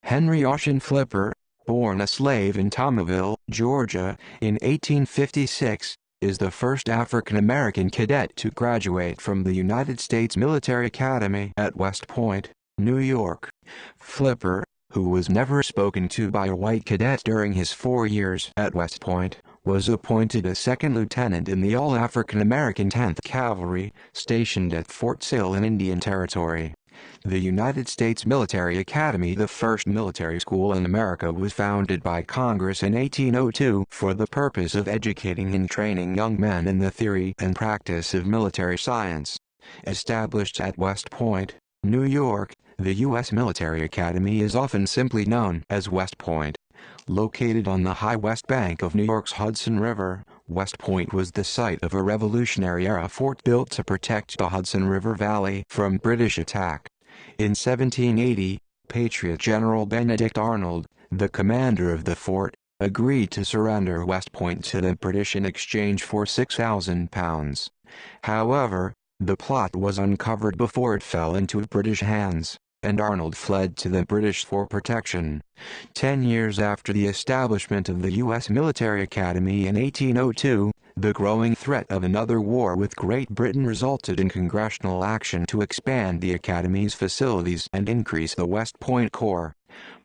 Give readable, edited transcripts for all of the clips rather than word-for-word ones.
Henry Ossian Flipper, born a slave in Thomasville, Georgia, in 1856, is the first African-American cadet to graduate from the United States Military Academy at West Point, New York. Flipper, who was never spoken to by a white cadet during his 4 years at West Point, was appointed a second lieutenant in the all-African-American 10th Cavalry, stationed at Fort Sill in Indian Territory. The United States Military Academy, the first military school in America, was founded by Congress in 1802 for the purpose of educating and training young men in the theory and practice of military science. Established at West Point, New York, the U.S. Military Academy is often simply known as West Point. Located on the high west bank of New York's Hudson River, West Point was the site of a Revolutionary-era fort built to protect the Hudson River Valley from British attack. In 1780, Patriot General Benedict Arnold, the commander of the fort, agreed to surrender West Point to the British in exchange for £6,000. However, the plot was uncovered before it fell into British hands, and Arnold fled to the British for protection. 10 years after the establishment of the U.S. Military Academy in 1802, the growing threat of another war with Great Britain resulted in congressional action to expand the Academy's facilities and increase the West Point Corps.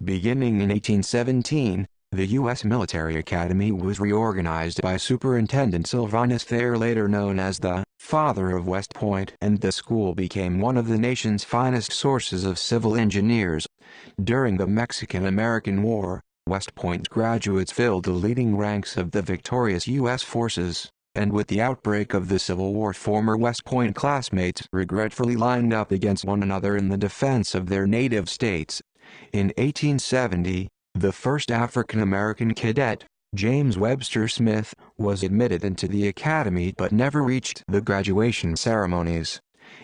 Beginning in 1817, the U.S. Military Academy was reorganized by Superintendent Sylvanus Thayer, later known as the father of West Point, and the school became one of the nation's finest sources of civil engineers. During the Mexican-American War, West Point graduates filled the leading ranks of the victorious U.S. forces, and with the outbreak of the Civil War, former West Point classmates regretfully lined up against one another in the defense of their native states. In 1870, the first African-American cadet, James Webster Smith, was admitted into the academy but never reached the graduation ceremonies.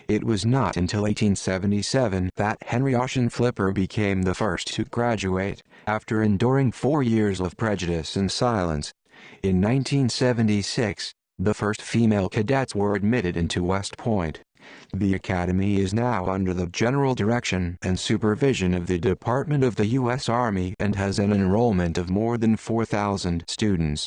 It was not until 1877 that Henry Ossian Flipper became the first to graduate, after enduring 4 years of prejudice and silence. In 1976, the first female cadets were admitted into West Point. The academy is now under the general direction and supervision of the Department of the U.S. Army and has an enrollment of more than 4,000 students.